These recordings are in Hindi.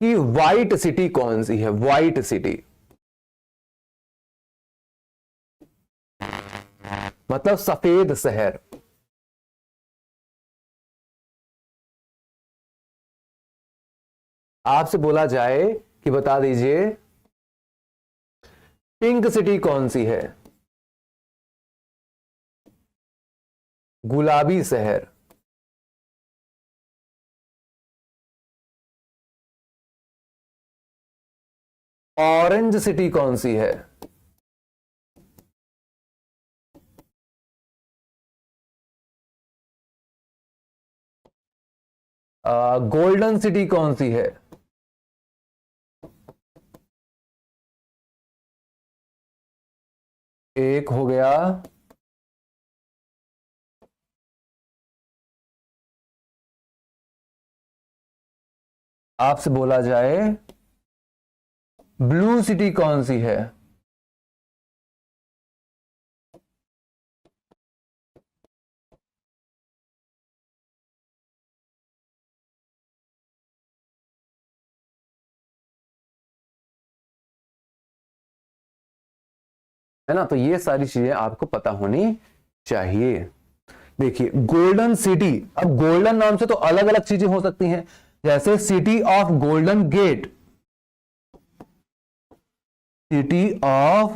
कि व्हाइट सिटी कौन सी है, व्हाइट सिटी मतलब सफेद शहर। आपसे बोला जाए कि बता दीजिए पिंक सिटी कौन सी है, गुलाबी शहर। ऑरेंज सिटी कौन सी है, गोल्डन सिटी कौन सी है, एक हो गया। आपसे बोला जाए ब्लू सिटी कौन सी है, है ना। तो ये सारी चीजें आपको पता होनी चाहिए। देखिए गोल्डन सिटी, अब गोल्डन नाम से तो अलग अलग चीजें हो सकती हैं, जैसे city of golden gate, city of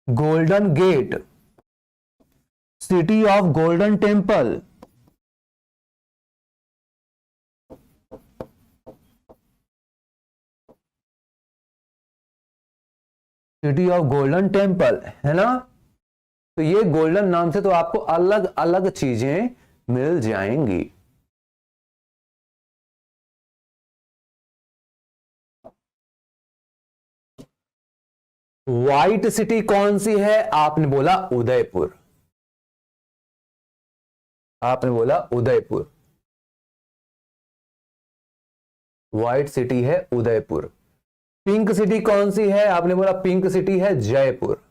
golden gate, city of golden temple, city of golden temple, है ना। तो ये गोल्डन नाम से तो आपको अलग अलग चीजें मिल जाएंगी। व्हाइट सिटी कौन सी है, आपने बोला उदयपुर, आपने बोला उदयपुर, व्हाइट सिटी है उदयपुर। पिंक सिटी कौन सी है, आपने बोला पिंक सिटी है जयपुर,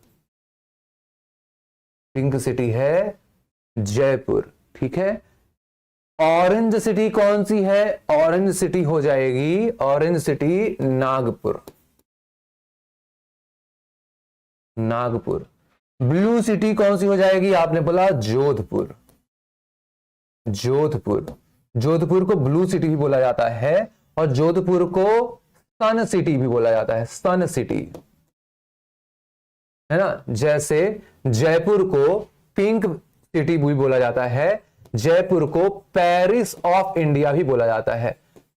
पिंक सिटी है जयपुर, ठीक है। ऑरेंज सिटी कौन सी है, ऑरेंज सिटी हो जाएगी, orange city Nagpur, Nagpur. Blue city कौन सी हो जाएगी, आपने बोला जोधपुर, जोधपुर। जोधपुर को ब्लू सिटी भी बोला जाता है और जोधपुर को सन सिटी भी बोला जाता है, सन सिटी, है ना। जैसे जयपुर को पिंक सिटी भी बोला जाता है, जयपुर को पेरिस ऑफ इंडिया भी बोला जाता है,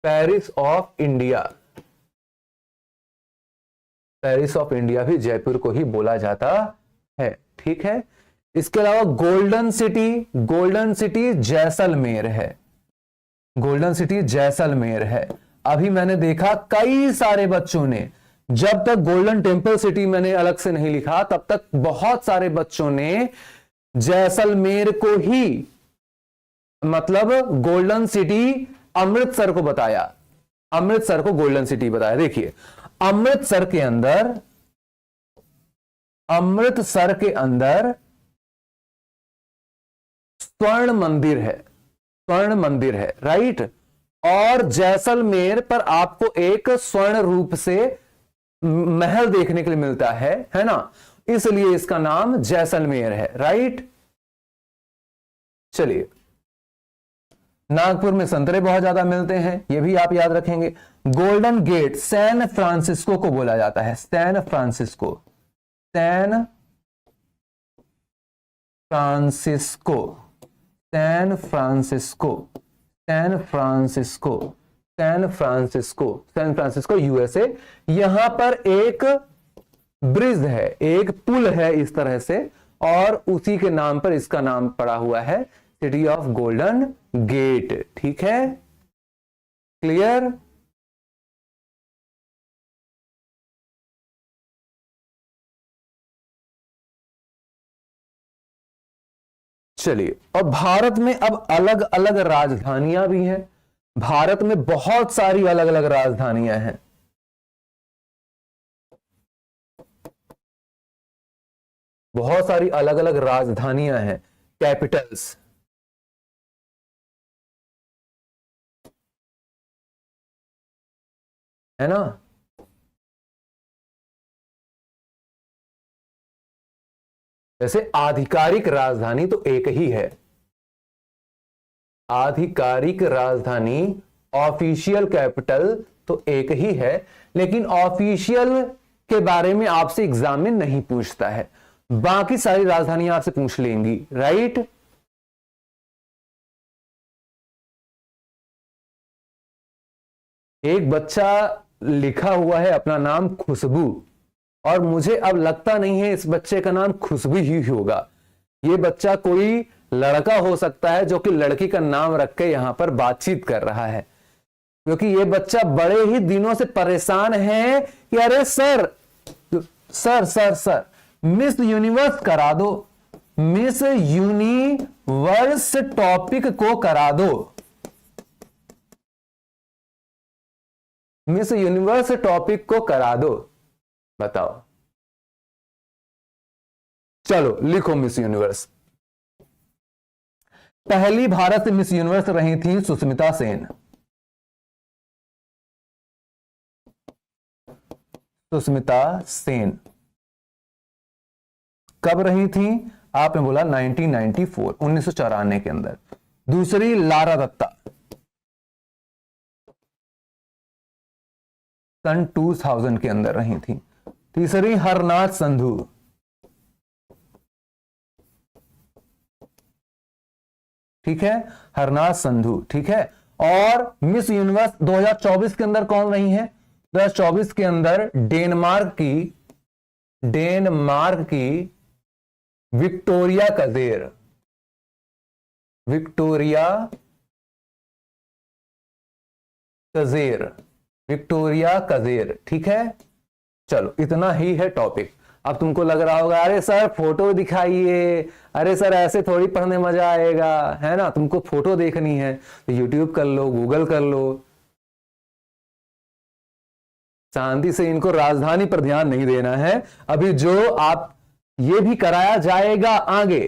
Paris of India, Paris of India भी जयपुर को ही बोला जाता है, ठीक है। इसके अलावा golden city, golden city Jaisalmer है, गोल्डन सिटी जैसलमेर है। अभी मैंने देखा कई सारे बच्चों ने, जब तक गोल्डन टेम्पल सिटी मैंने अलग से नहीं लिखा तब तक बहुत सारे बच्चों ने जैसलमेर को ही मतलब गोल्डन सिटी अमृतसर को बताया, अमृतसर को गोल्डन सिटी बताया। देखिए अमृतसर के अंदर, अमृतसर के अंदर स्वर्ण मंदिर है, स्वर्ण मंदिर है, राइट। और जैसलमेर पर आपको एक स्वर्ण रूप से महल देखने के लिए मिलता है ना, इसलिए इसका नाम जैसलमेर है, राइट। चलिए नागपुर में संतरे बहुत ज्यादा मिलते हैं, ये भी आप याद रखेंगे। गोल्डन गेट सैन फ्रांसिस्को को बोला जाता है, San Francisco, San Francisco, San Francisco, San Francisco, San Francisco, San Francisco USA. यहां पर एक ब्रिज है, एक पुल है इस तरह से, और उसी के नाम पर इसका नाम पड़ा हुआ है सिटी ऑफ गोल्डन गेट, ठीक है, क्लियर। चलिए और भारत में अब अलग अलग राजधानियां भी हैं, भारत में बहुत सारी अलग अलग राजधानियां हैं, बहुत सारी अलग अलग राजधानियां हैं, कैपिटल्स। है ना। वैसे आधिकारिक राजधानी तो एक ही है, आधिकारिक राजधानी ऑफिशियल कैपिटल तो एक ही है, लेकिन ऑफिशियल के बारे में आपसे एग्जाम में नहीं पूछता है, बाकी सारी राजधानियां आपसे पूछ लेंगी, राइट। एक बच्चा लिखा हुआ है अपना नाम खुशबू, और मुझे अब लगता नहीं है इस बच्चे का नाम खुशबू ही होगा। ये बच्चा कोई लड़का हो सकता है जो कि लड़की का नाम रख के यहां पर बातचीत कर रहा है, क्योंकि ये बच्चा बड़े ही दिनों से परेशान है कि अरे sir sir sir sir miss universe करा दो, मिस यूनिवर्स टॉपिक को करा दो, मिस यूनिवर्स टॉपिक को करा दो। बताओ, चलो लिखो मिस यूनिवर्स। पहली भारत मिस यूनिवर्स रही थी सुष्मिता सेन। सुष्मिता सेन कब रही थी? आपने बोला 1994, 1994 के अंदर। दूसरी लारा दत्ता सन 2000 के अंदर रही थी। तीसरी हरनाथ संधू, ठीक है, हरनाथ संधू, ठीक है। और मिस यूनिवर्स 2024 के अंदर कौन रही है? 2024 के अंदर डेनमार्क की विक्टोरिया कजेर, विक्टोरिया कजेर, विक्टोरिया कजेर, ठीक है। चलो इतना ही है टॉपिक। अब तुमको लग रहा होगा अरे सर फोटो दिखाइए, अरे सर ऐसे थोड़ी पढ़ने मजा आएगा, है ना। तुमको फोटो देखनी है तो यूट्यूब कर लो, गूगल कर लो। शांति से इनको राजधानी पर ध्यान नहीं देना है। अभी जो आप ये भी कराया जाएगा आगे,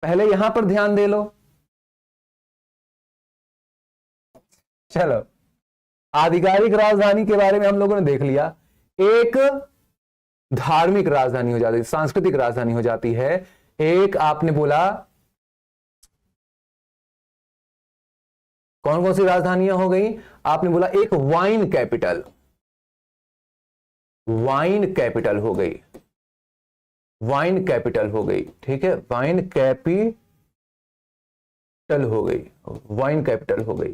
पहले यहां पर ध्यान दे लो। चलो, आधिकारिक राजधानी के बारे में हम लोगों ने देख लिया। एक धार्मिक राजधानी हो जाती है, सांस्कृतिक राजधानी हो जाती है। एक आपने बोला कौन कौन सी राजधानियां हो गई? आपने बोला एक वाइन कैपिटल, वाइन कैपिटल हो गई, वाइन कैपिटल हो गई, ठीक है, वाइन कैपिटल हो गई, वाइन कैपिटल हो गई,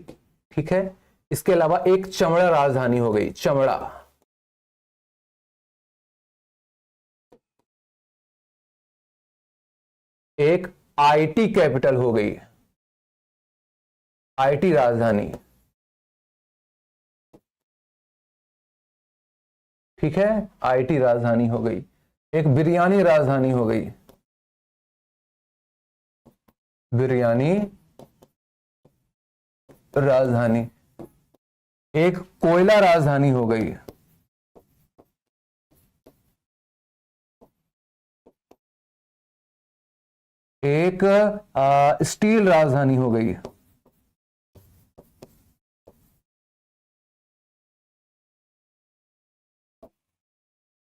ठीक है। इसके अलावा एक चमड़ा राजधानी हो गई, चमड़ा। एक आईटी कैपिटल हो गई, आईटी राजधानी, ठीक है, आईटी राजधानी हो गई। एक बिरयानी राजधानी हो गई, बिरयानी राजधानी। एक कोयला राजधानी हो गई, एक स्टील राजधानी हो गई,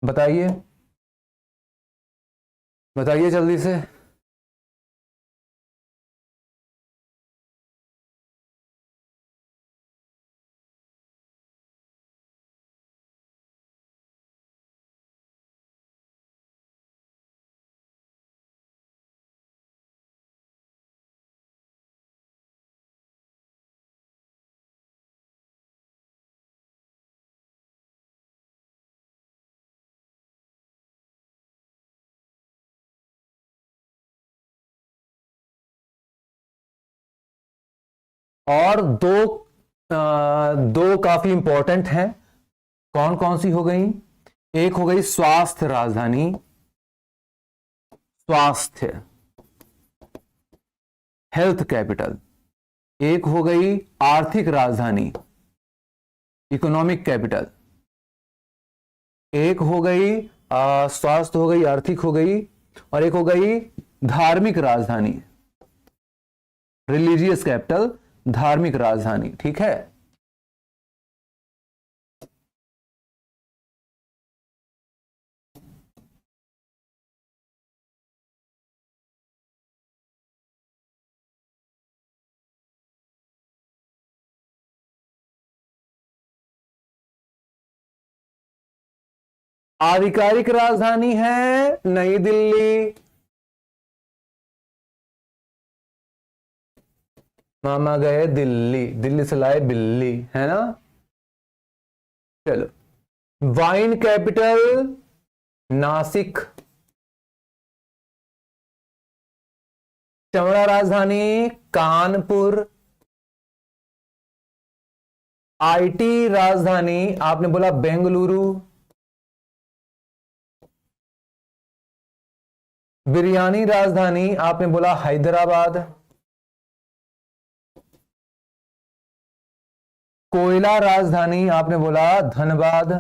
बताइए बताइए जल्दी से। और दो काफी इंपॉर्टेंट हैं। कौन कौन सी हो गई? एक हो गई स्वास्थ्य राजधानी, स्वास्थ्य, हेल्थ कैपिटल। एक हो गई आर्थिक राजधानी, इकोनॉमिक कैपिटल। एक हो गई स्वास्थ्य हो गई, आर्थिक हो गई, और एक हो गई धार्मिक राजधानी, रिलीजियस कैपिटल, धार्मिक राजधानी, ठीक है। आधिकारिक राजधानी है नई दिल्ली। मामा गए दिल्ली, दिल्ली से लाए बिल्ली, है ना। चलो, वाइन कैपिटल नासिक। चमड़ा राजधानी कानपुर। आईटी राजधानी आपने बोला बेंगलुरु। बिरयानी राजधानी आपने बोला हैदराबाद। कोयला राजधानी आपने बोला धनबाद।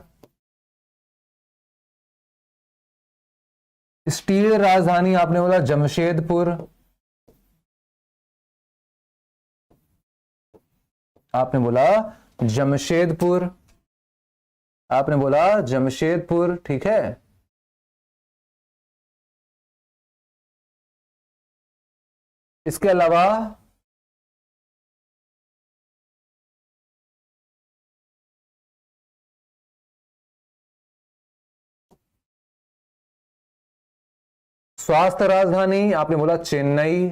स्टील राजधानी आपने बोला जमशेदपुर। आपने बोला जमशेदपुर, आपने बोला जमशेदपुर, ठीक है। इसके अलावा स्वास्थ्य राजधानी आपने बोला चेन्नई।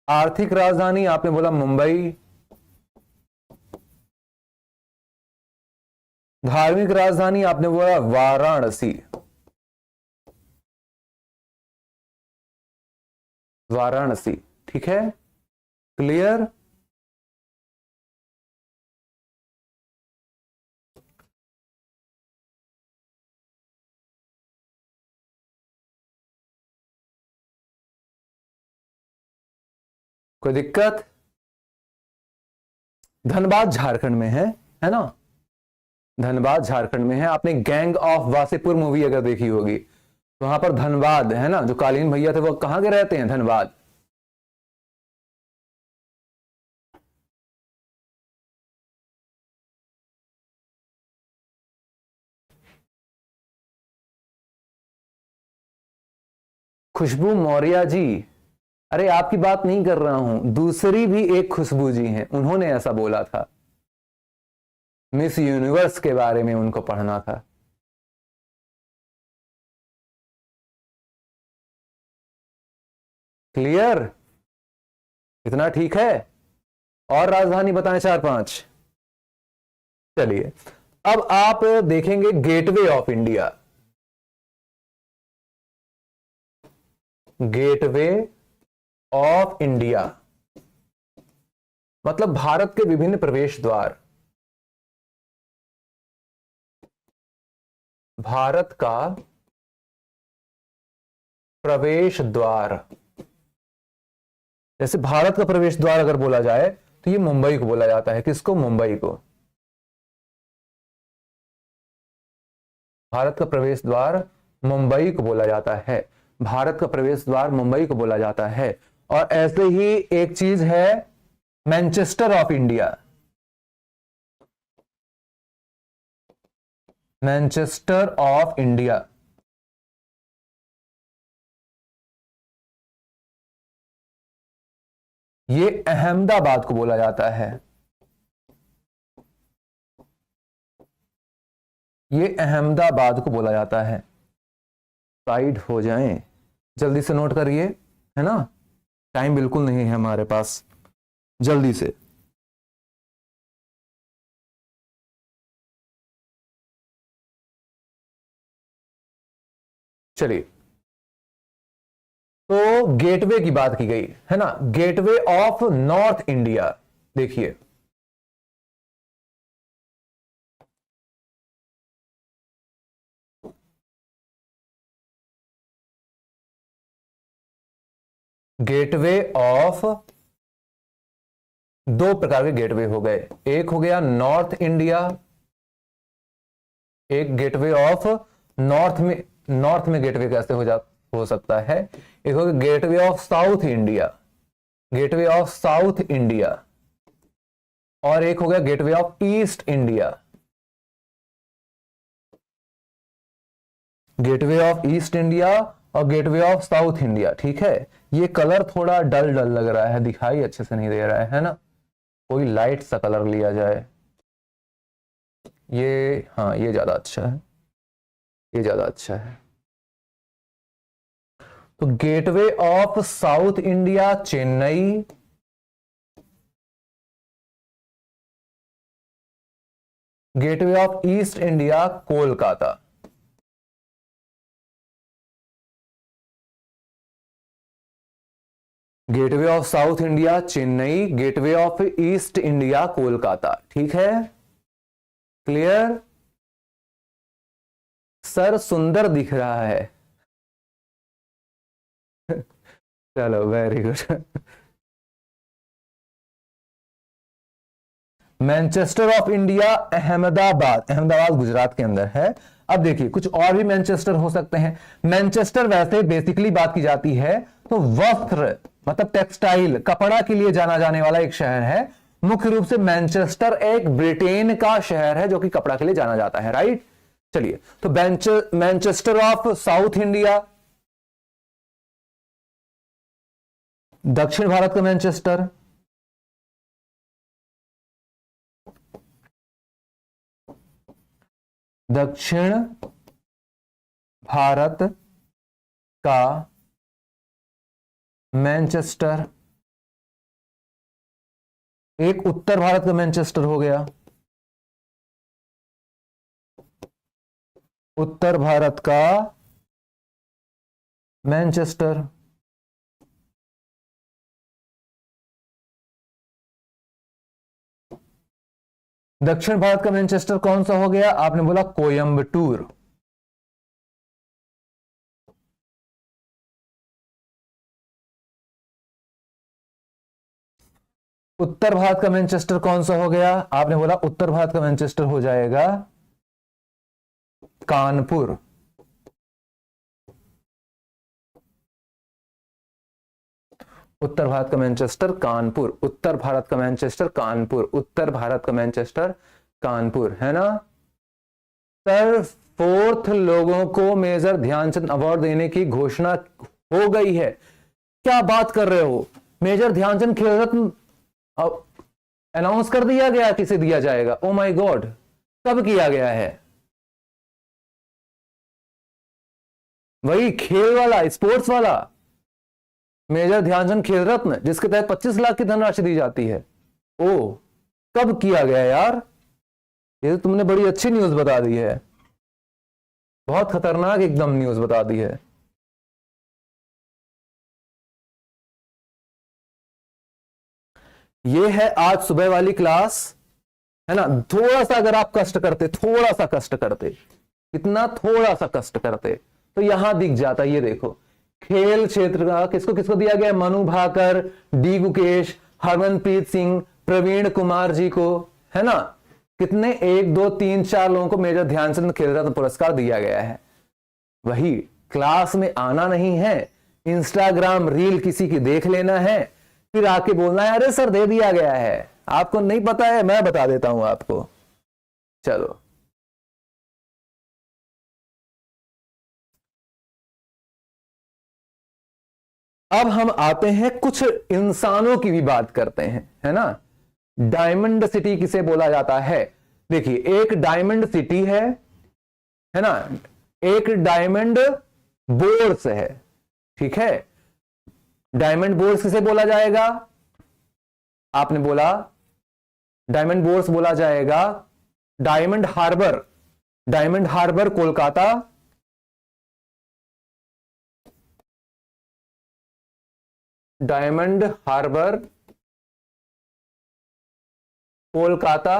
आर्थिक राजधानी आपने बोला मुंबई। धार्मिक राजधानी आपने बोला वाराणसी। वाराणसी, ठीक है, क्लियर। कोई दिक्कत? धनबाद झारखंड में है ना। धनबाद झारखंड में है। आपने गैंग ऑफ वासेपुर मूवी अगर देखी होगी तो वहां पर धनबाद है ना, जो कालीन भैया थे वो कहां के रहते हैं, धनबाद। खुशबू मौर्य जी, अरे आपकी बात नहीं कर रहा हूं, दूसरी भी एक खुशबू जी हैं, उन्होंने ऐसा बोला था। मिस यूनिवर्स के बारे में उनको पढ़ना था। क्लियर? इतना ठीक है। और राजधानी बताएं 4-5। चलिए, अब आप देखेंगे gateway of India. Gateway of India मतलब भारत के विभिन्न प्रवेश द्वार। भारत का प्रवेश द्वार, जैसे भारत का प्रवेश द्वार अगर बोला जाए तो ये मुंबई को बोला जाता है। किसको? मुंबई को। भारत का प्रवेश द्वार मुंबई को बोला जाता है। भारत का प्रवेश द्वार मुंबई को बोला जाता है। और ऐसे ही एक चीज है Manchester of India. Manchester of India ये अहमदाबाद को बोला जाता है। ये अहमदाबाद को बोला जाता है। साइड हो जाएं, जल्दी से नोट करिए, है ना, टाइम बिल्कुल नहीं है हमारे पास, जल्दी से। चलिए, तो गेटवे की बात की गई है ना, गेटवे ऑफ नॉर्थ इंडिया। देखिए, गेटवे ऑफ, दो प्रकार के गेटवे हो गए। एक हो गया नॉर्थ इंडिया, एक गेटवे ऑफ नॉर्थ में। नॉर्थ में गेटवे कैसे हो सकता है? एक हो गया gateway of south India, gateway of south India. और एक हो गया gateway of east India, gateway of east India और गेटवे ऑफ साउथ इंडिया। ठीक है, ये कलर थोड़ा डल डल लग रहा है, दिखाई अच्छे से नहीं दे रहा है ना, कोई लाइट सा कलर लिया जाए। ये, हाँ ये ज्यादा अच्छा है, ये ज्यादा अच्छा है। तो gateway of south India Chennai, gateway of east India Kolkata. Gateway of south India Chennai, gateway of east India Kolkata. ठीक है, क्लियर? सर सुंदर दिख रहा है। चलो very good. Manchester of India Ahmedabad, Ahmedabad Gujarat के अंदर है। अब देखिए कुछ और भी मैनचेस्टर हो सकते हैं। मैनचेस्टर वैसे बेसिकली बात की जाती है तो वस्त्र मतलब टेक्सटाइल, कपड़ा के लिए जाना जाने वाला एक शहर है। मुख्य रूप से मैनचेस्टर एक ब्रिटेन का शहर है जो कि कपड़ा के लिए जाना जाता है, राइट। चलिए, तो मैनचेस्टर ऑफ साउथ इंडिया, दक्षिण भारत का मैनचेस्टर, दक्षिण भारत का मैनचेस्टर, एक उत्तर भारत का मैनचेस्टर हो गया, उत्तर भारत का मैनचेस्टर। दक्षिण भारत का मैनचेस्टर कौन सा हो गया? आपने बोला कोयंबटूर। उत्तर भारत का मैनचेस्टर कौन सा हो गया? आपने बोला उत्तर भारत का मैनचेस्टर हो जाएगा कानपुर। उत्तर भारत का मैनचेस्टर कानपुर, उत्तर भारत का मैनचेस्टर कानपुर, उत्तर भारत का मैनचेस्टर कानपुर, है ना सर? फोर्थ लोगों को मेजर ध्यानचंद अवार्ड देने की घोषणा हो गई है। क्या बात कर रहे हो? मेजर ध्यानचंद खेल रत्न अनाउंस कर दिया गया, किसे दिया जाएगा? ओ माय गॉड, कब किया गया है? वही खेल वाला, स्पोर्ट्स वाला मेजर ध्यानचंद खेल रत्न, जिसके तहत 25 लाख की धनराशि दी जाती है। ओ, कब किया गया यार? ये तो तुमने बड़ी अच्छी न्यूज बता दी है, बहुत खतरनाक एकदम न्यूज बता दी है। ये है आज सुबह वाली क्लास, है ना। थोड़ा सा अगर आप कष्ट करते, थोड़ा सा कष्ट करते, इतना थोड़ा सा कष्ट करते तो यहां दिख जाता। ये देखो, खेल क्षेत्र का किसको किसको दिया गया? मनु भाकर, डी गुकेश, हरमनप्रीत सिंह, प्रवीण कुमार जी को, है ना। कितने? 1 2 3 4 लोगों को मेजर ध्यानचंद खेल रत्न पुरस्कार दिया गया है। वही क्लास में आना नहीं है, इंस्टाग्राम रील किसी की देख लेना है, फिर आके बोलना है अरे सर दे दिया गया है। आपको नहीं पता है, मैं बता देता हूं आपको। चलो, अब हम आते हैं कुछ इंसानों की भी बात करते हैं, है ना। डायमंड सिटी किसे बोला जाता है? देखिए, एक डायमंड सिटी है ना, एक डायमंड बोर्स है, ठीक है। डायमंड बोर्स किसे बोला जाएगा? आपने बोला डायमंड बोर्स बोला जाएगा डायमंड हार्बर, डायमंड हार्बर कोलकाता, डायमंड हार्बर कोलकाता,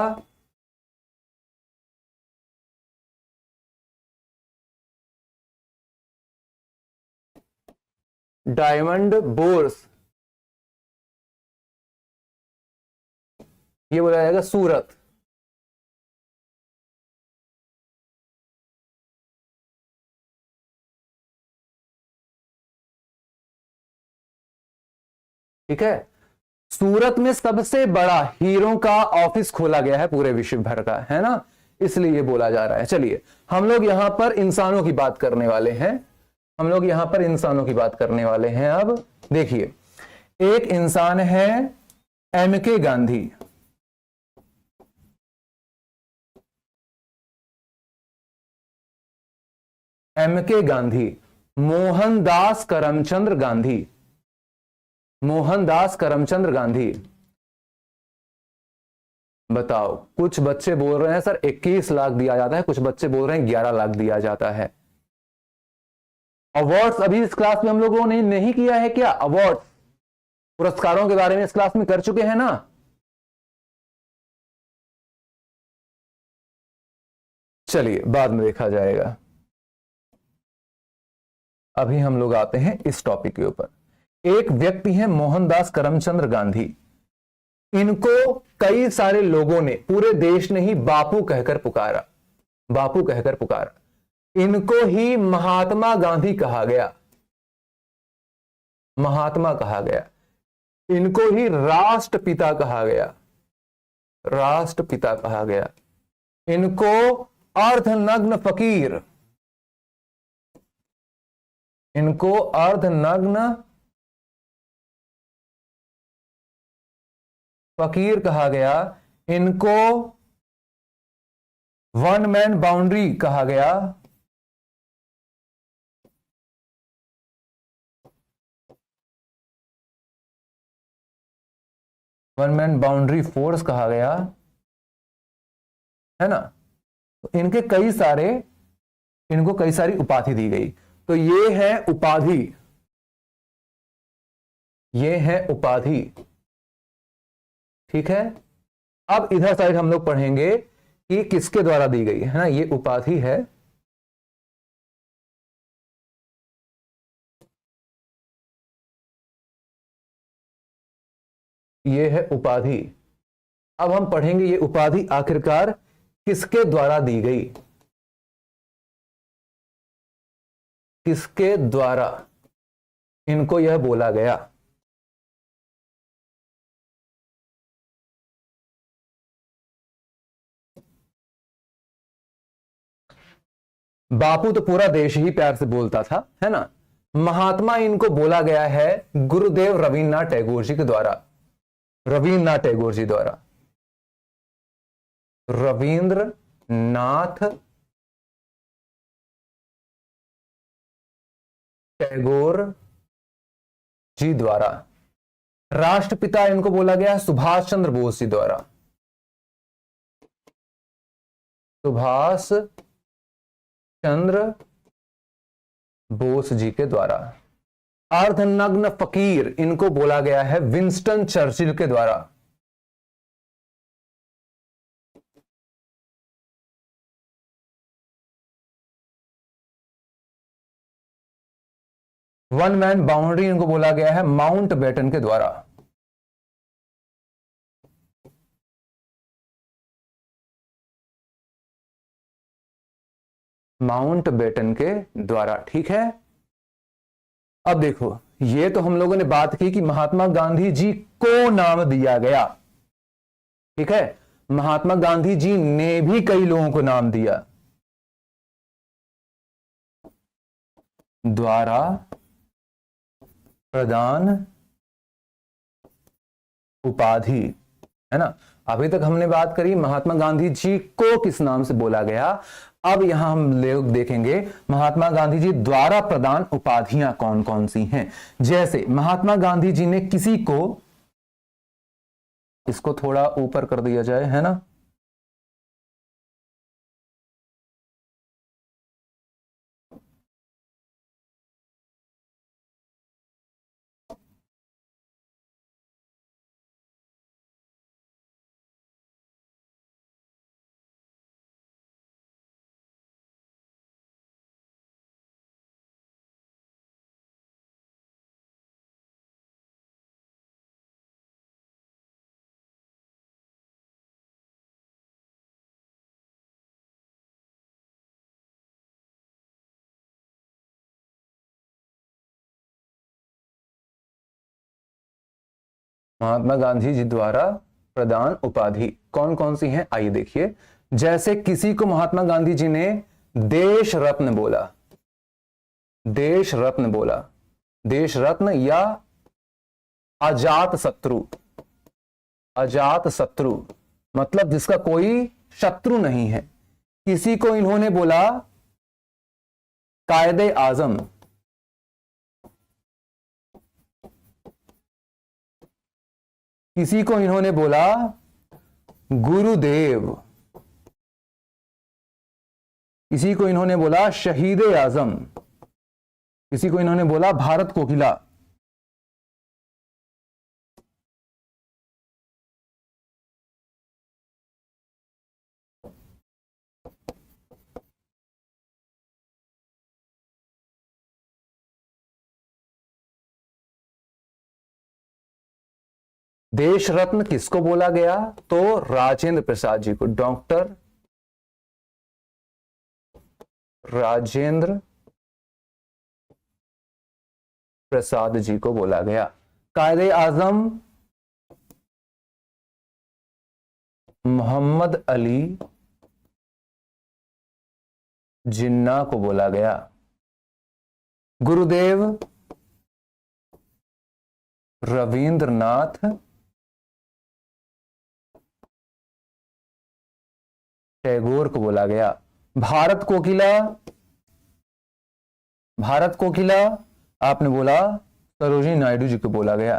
डायमंड बोर्स ये बोला जाएगा सूरत। ठीक है, सूरत में सबसे बड़ा हीरो का ऑफिस खोला गया है पूरे विश्व भर का, है ना, इसलिए ये बोला जा रहा है। चलिए, हम लोग यहां पर इंसानों की बात करने वाले हैं, हम लोग यहां पर इंसानों की बात करने वाले हैं। अब देखिए, एक इंसान है एम के गांधी, MK गांधी, मोहनदास करमचंद गांधी, मोहनदास करमचंद गांधी। बताओ, कुछ बच्चे बोल रहे हैं सर 21 लाख दिया जाता है, कुछ बच्चे बोल रहे हैं 11 लाख दिया जाता है। अवार्ड्स अभी इस क्लास में हम लोगों ने नहीं किया है क्या? अवार्ड्स, पुरस्कारों के बारे में इस क्लास में कर चुके हैं ना? चलिए बाद में देखा जाएगा, अभी हम लोग आते हैं इस टॉपिक के ऊपर। एक व्यक्ति हैं मोहनदास करमचंद गांधी, इनको कई सारे लोगों ने, पूरे देश ने ही बापू कहकर पुकारा, बापू कहकर पुकारा। इनको ही महात्मा गांधी कहा गया, महात्मा कहा गया। इनको ही राष्ट्रपिता कहा गया, राष्ट्रपिता कहा गया। इनको अर्धनग्न फकीर, इनको अर्धनग्न फकीर कहा गया। इनको वन मैन बाउंड्री कहा गया। वन मैन बाउंड्री फोर्स कहा गया, है ना? तो इनके कई सारे, इनको कई सारी उपाधि दी गई। तो ये है उपाधि, ये है उपाधि, ठीक है। अब इधर साइड हम लोग पढ़ेंगे कि किसके द्वारा दी गई है ना, ये उपाधि है। ये है उपाधि। अब हम पढ़ेंगे ये उपाधि आखिरकार किसके द्वारा दी गई, किसके द्वारा इनको यह बोला गया। बापू तो पूरा देश ही प्यार से बोलता था, है ना। महात्मा इनको बोला गया है गुरुदेव रविन्द्रनाथ टैगोर जी के द्वारा, रविन्द्रनाथ टैगोर जी द्वारा, रविन्द्रनाथ टैगोर जी द्वारा। राष्ट्रपिता इनको बोला गया सुभाष चंद्र बोस जी द्वारा, सुभाष चंद्र बोस जी के द्वारा। अर्धनग्न फकीर इनको बोला गया है विंस्टन चर्चिल के द्वारा, वन मैन बाउंड्री इनको बोला गया है माउंट बेटन के द्वारा, माउंट बेटन के द्वारा, ठीक है। अब देखो, ये तो हम लोगों ने बात की कि महात्मा गांधी जी को नाम दिया गया, ठीक है। महात्मा गांधी जी ने भी कई लोगों को नाम दिया, द्वारा प्रदान उपाधि, है ना। अभी तक हमने बात करी महात्मा गांधी जी को किस नाम से बोला गया। अब यहां हम लोग देखेंगे महात्मा गांधी जी द्वारा प्रदान उपाधियां कौन कौन सी हैं। जैसे महात्मा गांधी जी ने किसी को, इसको थोड़ा ऊपर कर दिया जाए, है ना। महात्मा गांधी जी द्वारा प्रदान उपाधि कौन कौन सी हैं, आइए देखिए। जैसे किसी को महात्मा गांधी जी ने देश रत्न बोला, देश रत्न बोला, देश रत्न, या अजात शत्रु, अजात शत्रु मतलब जिसका कोई शत्रु नहीं है। किसी को इन्होंने बोला कायदे आजम, किसी को इन्होंने बोला गुरुदेव, किसी को इन्होंने बोला शहीद आजम, किसी को इन्होंने बोला भारत कोकिला। देश रत्न किसको बोला गया? तो राजेंद्र प्रसाद जी को, डॉक्टर राजेंद्र प्रसाद जी को बोला गया। कायदे आजम मोहम्मद अली जिन्ना को बोला गया। गुरुदेव रविंद्रनाथ टैगोर को बोला गया। भारत कोकिला, भारत कोकिला आपने बोला सरोजिनी नायडू जी को बोला गया।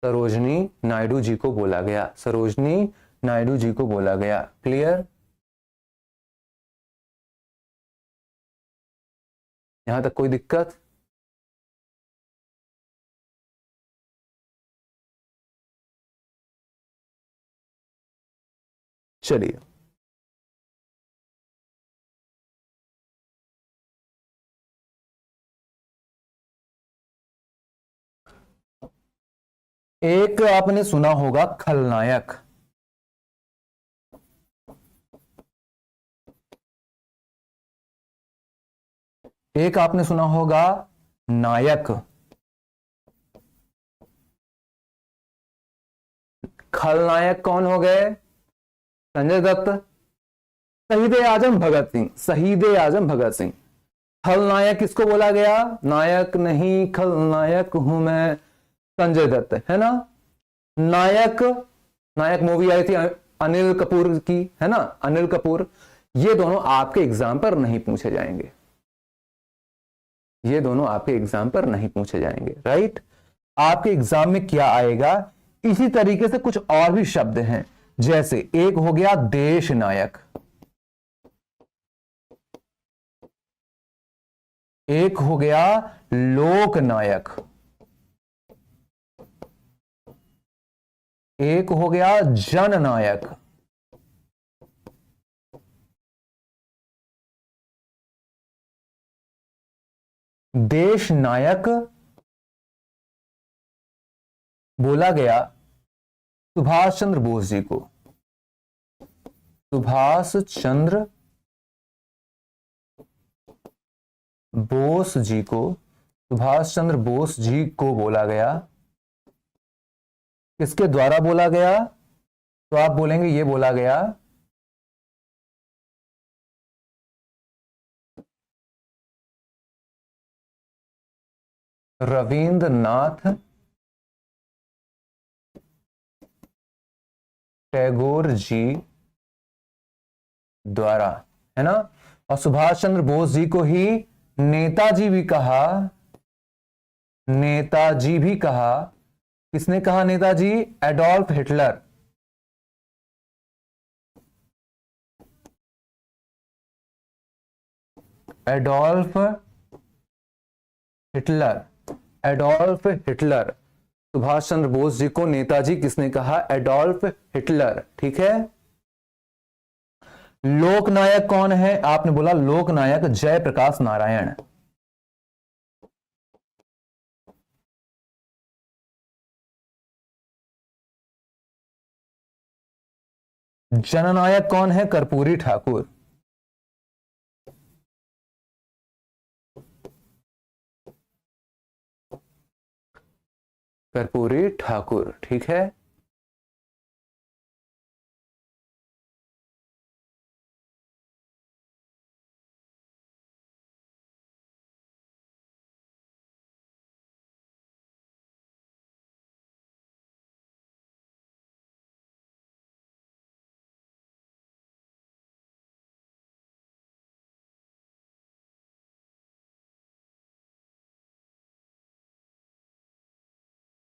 सरोजिनी नायडू जी को बोला गया, सरोजिनी नायडू जी को बोला गया। क्लियर? यहां तक कोई दिक्कत? चलिए एक आपने सुना होगा खलनायक, एक आपने सुना होगा नायक। खलनायक कौन हो गए? संजय दत्त, शहीद आजम भगत सिंह, शहीद आजम भगत सिंह। खलनायक किसको बोला गया? नायक नहीं, खलनायक हूं मैं, संजय दत्त, है ना। नायक, नायक मूवी आई थी अनिल कपूर की, है ना, अनिल कपूर। ये दोनों आपके एग्जाम पर नहीं पूछे जाएंगे, ये दोनों आपके एग्जाम पर नहीं पूछे जाएंगे, राइट। आपके एग्जाम में क्या आएगा? इसी तरीके से कुछ और भी शब्द हैं, जैसे एक हो गया देश नायक, एक हो गया लोक नायक, एक हो गया जन नायक, देश नायक बोला गया सुभाष चंद्र बोस जी को, सुभाष चंद्र बोस जी को, सुभाष चंद्र बोस जी को बोला गया। किसके द्वारा बोला गया? तो आप बोलेंगे ये बोला गया रविंद्रनाथ टैगोर जी द्वारा, है ना। और सुभाष चंद्र बोस जी को ही नेताजी भी कहा, नेताजी भी कहा। किसने कहा Netaji? Adolf Hitler, Adolf Hitler, Adolf Hitler. Subhash Chandra Bose ji को नेताजी किसने कहा? एडोल्फ हिटलर, ठीक है। लोकनायक कौन है? आपने बोला लोकनायक जयप्रकाश नारायण। जननायक कौन है? कर्पूरी ठाकुर। कर्पूरी ठाकुर, ठीक है।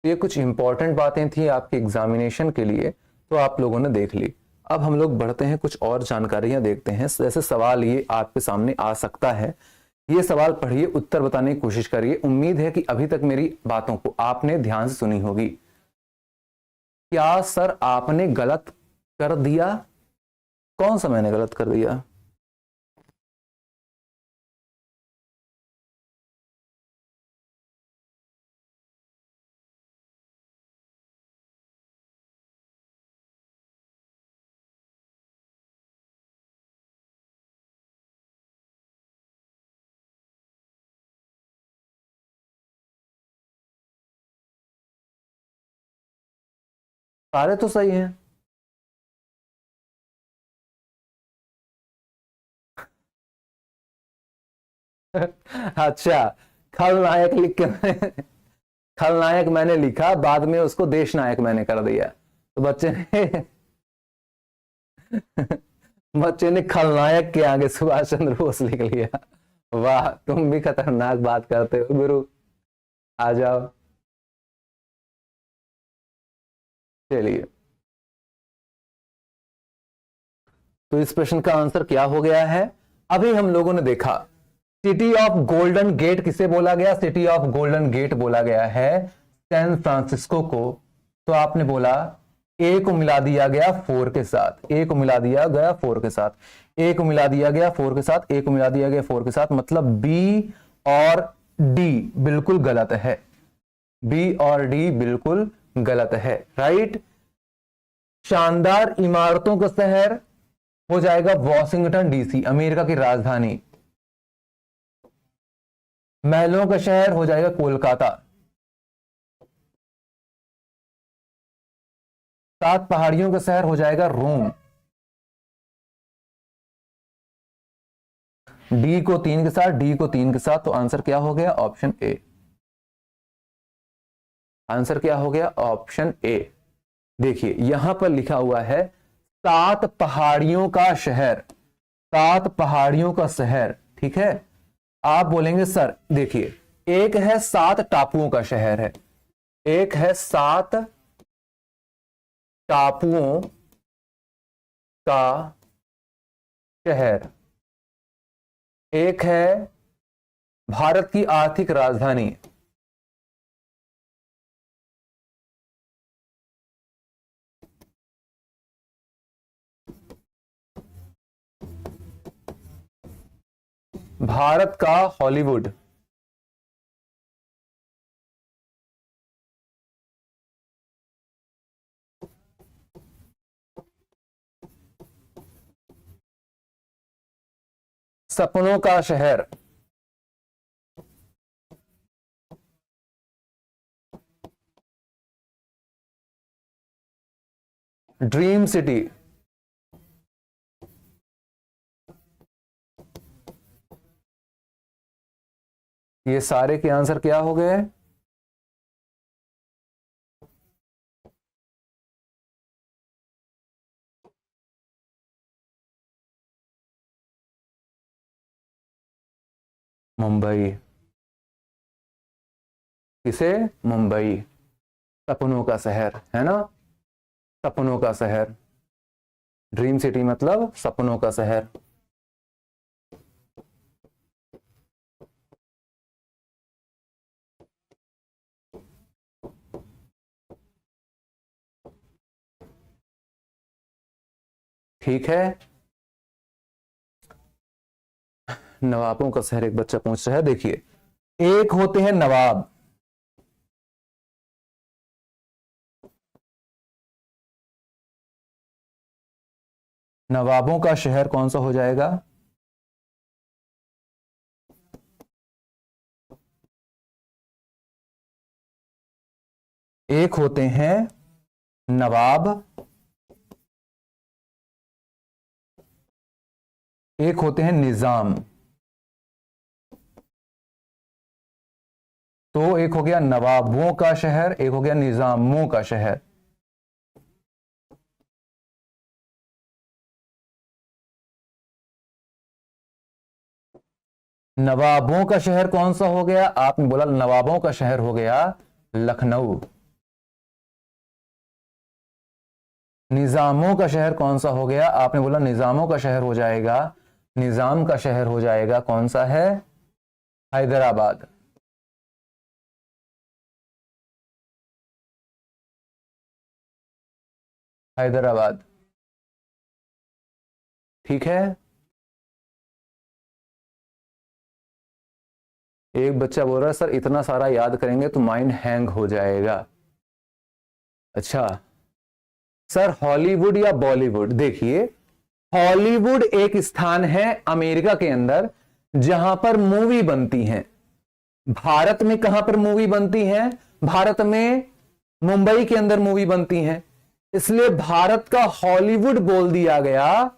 ये कुछ इंपॉर्टेंट बातें थी आपके एग्जामिनेशन के लिए, तो आप लोगों ने देख ली। अब हम लोग बढ़ते हैं, कुछ और जानकारियां देखते हैं। जैसे सवाल ये आपके सामने आ सकता है, ये सवाल पढ़िए, उत्तर बताने की कोशिश करिए। उम्मीद है कि अभी तक मेरी बातों को आपने ध्यान से सुनी होगी। क्या सर आपने गलत कर दिया? कौन सा मैंने गलत कर दिया? सारे तो सही हैं। अच्छा, खलनायक लिख के खलनायक मैंने लिखा, बाद में उसको देश नायक मैंने कर दिया, तो बच्चे ने बच्चे ने खलनायक के आगे सुभाष चंद्र बोस लिख लिया। वाह, तुम भी खतरनाक बात करते हो गुरु। आ जाओ, चलिए। तो इस प्रश्न का आंसर क्या हो गया है? अभी हम लोगों ने देखा सिटी ऑफ गोल्डन गेट किसे बोला गया? सिटी ऑफ गोल्डन गेट बोला गया है सैन फ्रांसिस्को को। तो आपने बोला ए को मिला दिया गया 4 के साथ, ए को मिला दिया गया 4 के साथ, ए को मिला दिया गया 4 के साथ, ए को मिला दिया गया 4 के साथ, मतलब बी और डी बिल्कुल गलत है। बी और डी बिल्कुल गलत है, राइट। शानदार इमारतों का शहर हो जाएगा वॉशिंगटन डीसी, अमेरिका की राजधानी। महलों का शहर हो जाएगा कोलकाता। 7 पहाड़ियों का शहर हो जाएगा रोम। डी को 3 के साथ, डी को 3 के साथ, तो आंसर क्या हो गया? Option A. आंसर क्या हो गया? Option A. देखिए यहां पर लिखा हुआ है 7 पहाड़ियों का शहर, 7 पहाड़ियों का शहर, ठीक है। आप बोलेंगे सर देखिए, एक है 7 टापुओं का शहर है, एक है 7 टापुओं का शहर, एक है भारत की आर्थिक राजधानी। भारत का हॉलीवुड। सपनों का शहर। Dream city. ये सारे के आंसर क्या हो गए? मुंबई। किसे? मुंबई। सपनों का शहर है ना, सपनों का शहर। ड्रीम सिटी मतलब सपनों का शहर। ठीक है। नवाबों का शहर एक बच्चा पूछ रहा है। देखिए, एक होते हैं नवाब, नवाबों का शहर कौन सा हो जाएगा? एक होते हैं नवाब, एक होते हैं निजाम। तो एक हो गया नवाबों का शहर, एक हो गया निजामों का शहर। नवाबों का शहर कौन सा हो गया? आपने बोला नवाबों का शहर हो गया लखनऊ। निजामों का शहर कौन सा हो गया? आपने बोला निजामों का शहर हो जाएगा, निजाम का शहर हो जाएगा कौन सा है? हैदराबाद। हैदराबाद, ठीक है। एक बच्चा बोल रहा है सर इतना सारा याद करेंगे तो माइंड हैंग हो जाएगा। अच्छा सर हॉलीवुड या बॉलीवुड? देखिए हॉलीवुड एक स्थान है अमेरिका के अंदर जहां पर मूवी बनती हैं। भारत में कहां पर मूवी बनती है? भारत में मुंबई के अंदर मूवी बनती है, इसलिए भारत का हॉलीवुड बोल दिया गया